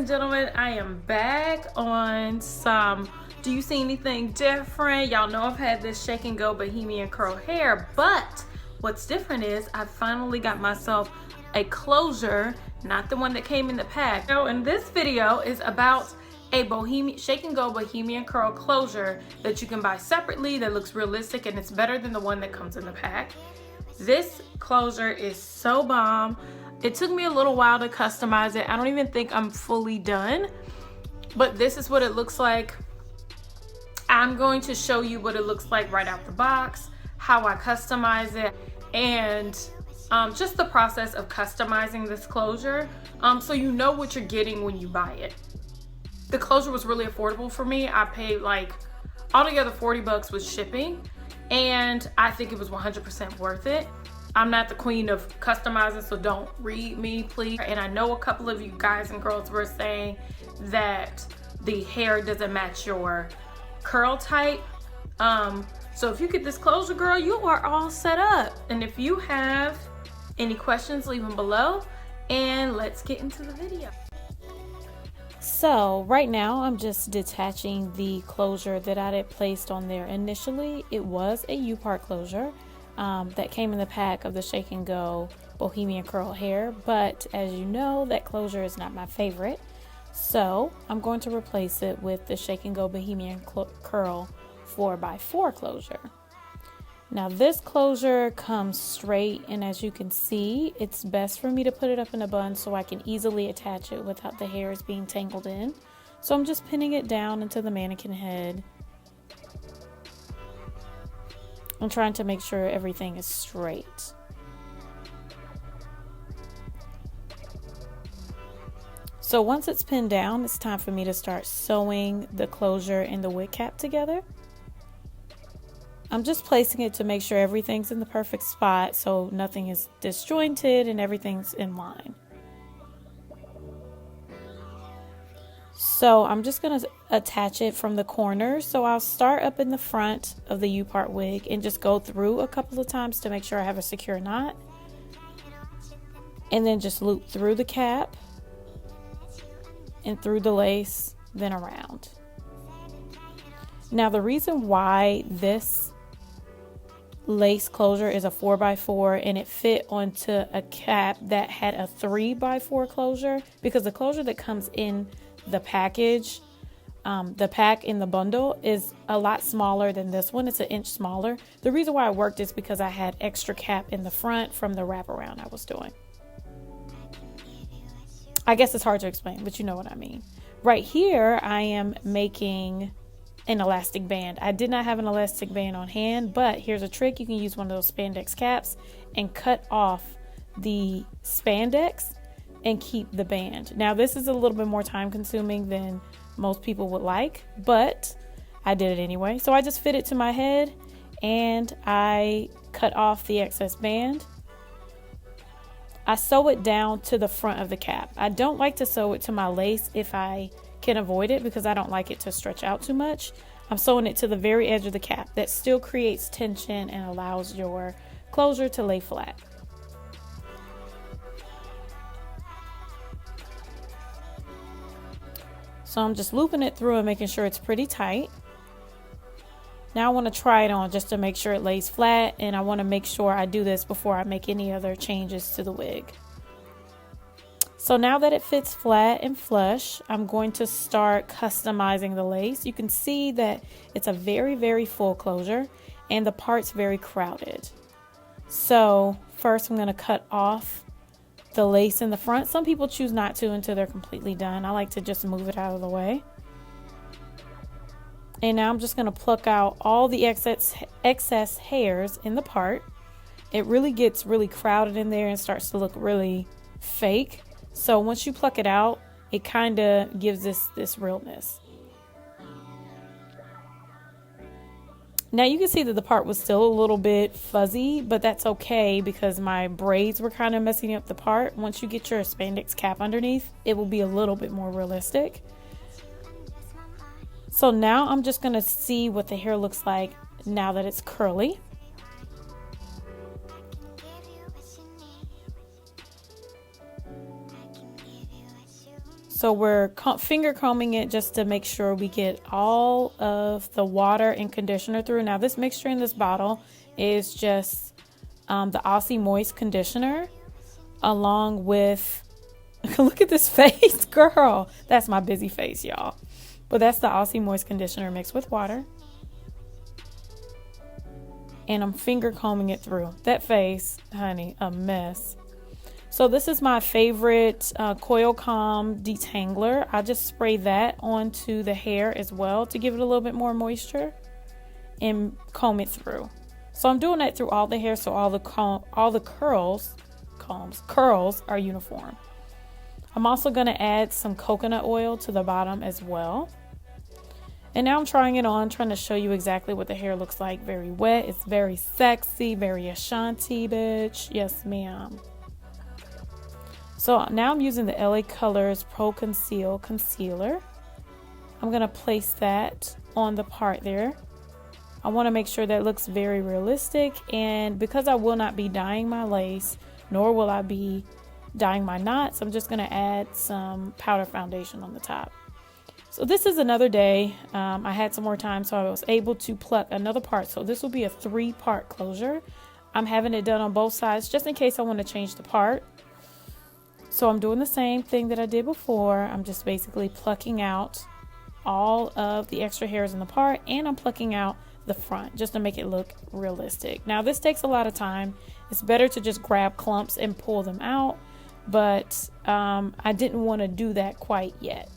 and gentlemen, I am back on some Do You See Anything Different? Y'all know I've had this shake and go Bohemian curl hair, but what's different is I finally got myself a closure, not the one that came in the pack. So in this video is about a Bohemian shake and go Bohemian curl closure that you can buy separately that looks realistic, and it's better than the one that comes in the pack. This closure is so bomb. It took me a little while to customize it. I don't even think I'm fully done, but this is what it looks like. I'm going to show you what it looks like right out the box, how I customize it, and just the process of customizing this closure, so you know what you're getting when you buy it. The closure was really affordable for me. I paid like altogether 40 bucks with shipping, and I think it was 100% worth it. I'm not the queen of customizing, so don't read me, please. And I know a couple of you guys and girls were saying that the hair doesn't match your curl type. So if you get this closure, girl, you are all set up. And if you have any questions, leave them below, and let's get into the video. So right now I'm just detaching the closure that I had placed on there initially. It was a U-part closure that came in the pack of the Shake and Go Bohemian curl hair, but as you know, that closure is not my favorite, so I'm going to replace it with the Shake and Go Bohemian curl 4x4 closure. Now this closure comes straight, and as you can see, it's best for me to put it up in a bun so I can easily attach it without the hairs being tangled in. So I'm just pinning it down into the mannequin head. I'm trying to make sure everything is straight. So once it's pinned down, it's time for me to start sewing the closure and the wig cap together. I'm just placing it to make sure everything's in the perfect spot so nothing is disjointed and everything's in line. So I'm just going to attach it from the corners. So I'll start up in the front of the U-part wig and just go through a couple of times to make sure I have a secure knot. And then just loop through the cap and through the lace, then around. Now the reason why this lace closure is a 4x4 and it fit onto a cap that had a 3x4 closure, because the closure that comes in the package, the pack in the bundle, is a lot smaller than this one. It's an inch smaller. The reason why it worked is because I had extra cap in the front from the wraparound I was doing. I guess it's hard to explain, but you know what I mean. Right here, I am making an elastic band. I did not have an elastic band on hand, but here's a trick. You can use one of those spandex caps and cut off the spandex and keep the band. Now this is a little bit more time consuming than most people would like, but I did it anyway. So I just fit it to my head and I cut off the excess band. I sew it down to the front of the cap. I don't like to sew it to my lace if I can avoid it, because I don't like it to stretch out too much. I'm sewing it to the very edge of the cap. That still creates tension and allows your closure to lay flat. So I'm just looping it through and making sure it's pretty tight. Now I want to try it on just to make sure it lays flat, and I want to make sure I do this before I make any other changes to the wig. So now that it fits flat and flush, I'm going to start customizing the lace. You can see that it's a very, very full closure and the part's very crowded. So first I'm going to cut off the lace in the front. Some people choose not to until they're completely done. I like to just move it out of the way. And now I'm just going to pluck out all the excess hairs in the part. It really gets really crowded in there and starts to look really fake. So once you pluck it out, it kind of gives this realness. Now you can see that the part was still a little bit fuzzy, but that's okay because my braids were kind of messing up the part. Once you get your spandex cap underneath, it will be a little bit more realistic. So now I'm just going to see what the hair looks like now that it's curly. So we're finger combing it just to make sure we get all of the water and conditioner through. Now this mixture in this bottle is just the Aussie Moist conditioner along with, look at this face, girl. That's my busy face, y'all. But that's the Aussie Moist conditioner mixed with water. And I'm finger combing it through. That face, honey, a mess. So this is my favorite coil comb detangler. I just spray that onto the hair as well to give it a little bit more moisture and comb it through. So I'm doing that through all the hair so all the curls are uniform. I'm also going to add some coconut oil to the bottom as well. And now I'm trying it on, trying to show you exactly what the hair looks like. Very wet. It's very sexy, very Ashanti, bitch. Yes, ma'am. So now I'm using the LA Colors Pro Conceal Concealer. I'm going to place that on the part there. I want to make sure that looks very realistic. And because I will not be dyeing my lace, nor will I be dyeing my knots, I'm just going to add some powder foundation on the top. So this is another day. I had some more time, so I was able to pluck another part. So this will be a 3-part closure. I'm having it done on both sides just in case I want to change the part. So I'm doing the same thing that I did before. I'm just basically plucking out all of the extra hairs in the part, and I'm plucking out the front just to make it look realistic. Now this takes a lot of time. It's better to just grab clumps and pull them out, but I didn't want to do that quite yet.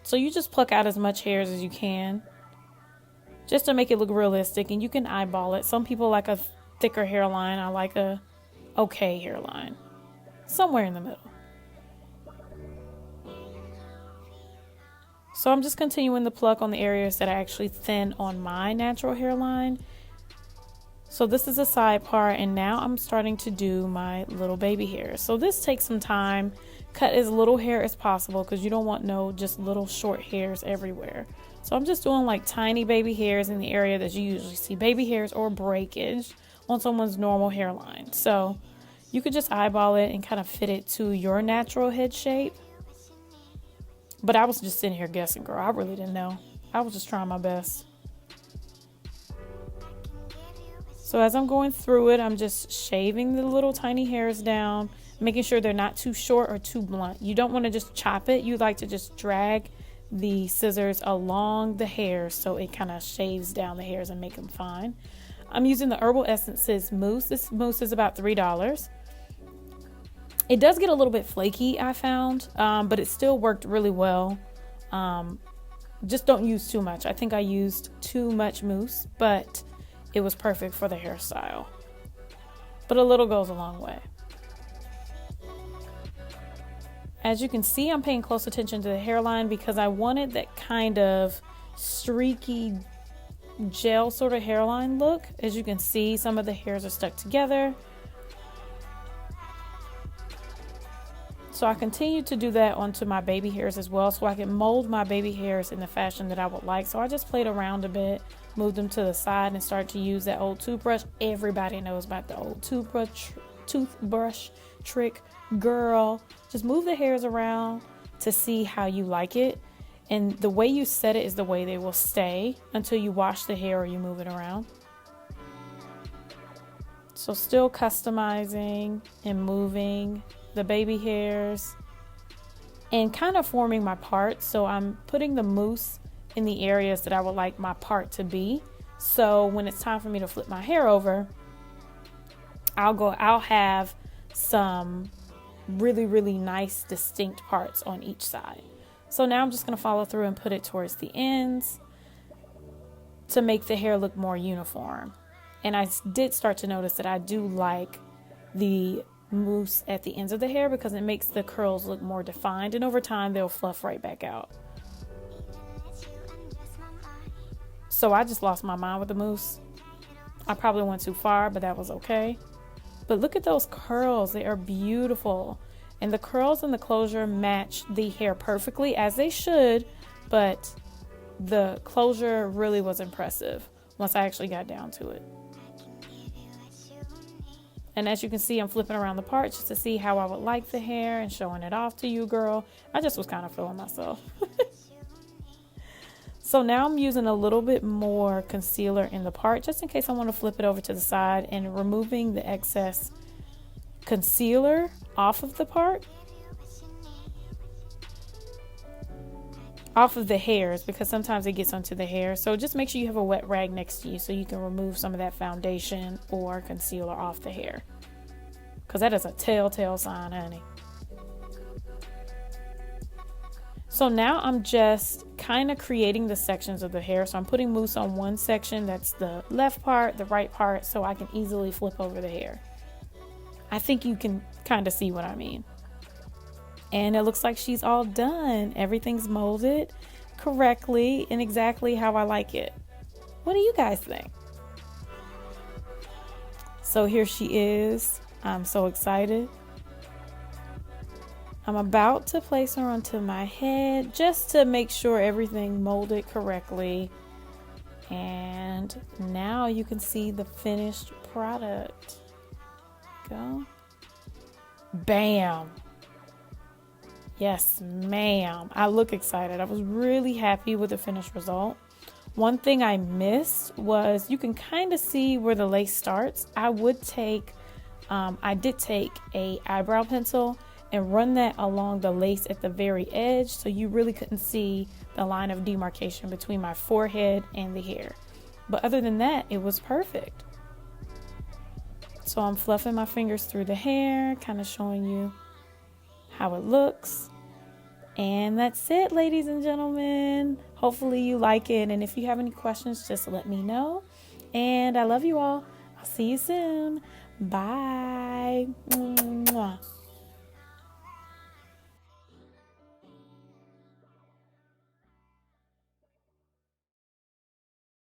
So you just pluck out as much hairs as you can just to make it look realistic, and you can eyeball it. Some people like a thicker hairline. I like a okay hairline, somewhere in the middle. So I'm just continuing to pluck on the areas that are actually thin on my natural hairline. So this is a side part, and now I'm starting to do my little baby hair. So this takes some time. Cut as little hair as possible because you don't want no just little short hairs everywhere. So I'm just doing like tiny baby hairs in the area that you usually see baby hairs or breakage on someone's normal hairline. So you could just eyeball it and kind of fit it to your natural head shape. But I was just sitting here guessing, girl. I really didn't know. I was just trying my best. So as I'm going through it, I'm just shaving the little tiny hairs down, making sure they're not too short or too blunt. You don't want to just chop it. You like to just drag the scissors along the hairs so it kind of shaves down the hairs and make them fine. I'm using the Herbal Essences mousse. This mousse is about $3. It does get a little bit flaky, I found, but it still worked really well. Just don't use too much. I think I used too much mousse, but it was perfect for the hairstyle. But a little goes a long way. As you can see, I'm paying close attention to the hairline because I wanted that kind of streaky gel sort of hairline look. As you can see, some of the hairs are stuck together. So I continue to do that onto my baby hairs as well, so I can mold my baby hairs in the fashion that I would like. So I just played around a bit, moved them to the side, and started to use that old toothbrush. Everybody knows about the old toothbrush trick, girl. Just move the hairs around to see how you like it. And the way you set it is the way they will stay until you wash the hair or you move it around. So still customizing and moving the baby hairs and kind of forming my parts. So I'm putting the mousse in the areas that I would like my part to be. So when it's time for me to flip my hair over, I'll have some really, really nice distinct parts on each side. So now I'm just going to follow through and put it towards the ends to make the hair look more uniform. And I did start to notice that I do like the mousse at the ends of the hair because it makes the curls look more defined, and over time they'll fluff right back out. So I just lost my mind with the mousse. I probably went too far, but that was okay. But look at those curls. They are beautiful. And the curls and the closure match the hair perfectly, as they should, but the closure really was impressive once I actually got down to it. And as you can see, I'm flipping around the part just to see how I would like the hair and showing it off to you, girl. I just was kind of feeling myself. So now I'm using a little bit more concealer in the part just in case I want to flip it over to the side, and removing the excess concealer off of the part, off of the hairs, because sometimes it gets onto the hair. So just make sure you have a wet rag next to you so you can remove some of that foundation or concealer off the hair, because that is a telltale sign, honey. So now I'm just kind of creating the sections of the hair. So I'm putting mousse on one section, that's the left part, the right part, so I can easily flip over the hair. I think you can kind of see what I mean. And it looks like she's all done. Everything's molded correctly and exactly how I like it. What do you guys think? So here she is. I'm so excited. I'm about to place her onto my head just to make sure everything molded correctly. And now you can see the finished product. Go. Bam. Yes, ma'am. I look excited. I was really happy with the finished result. One thing I missed was you can kind of see where the lace starts. I did take a eyebrow pencil and run that along the lace at the very edge, so you really couldn't see the line of demarcation between my forehead and the hair. But other than that, it was perfect. So I'm fluffing my fingers through the hair, kind of showing you how it looks. And that's it, ladies and gentlemen. Hopefully you like it, and if you have any questions, just let me know. And I love you all. I'll see you soon. Bye. Mwah.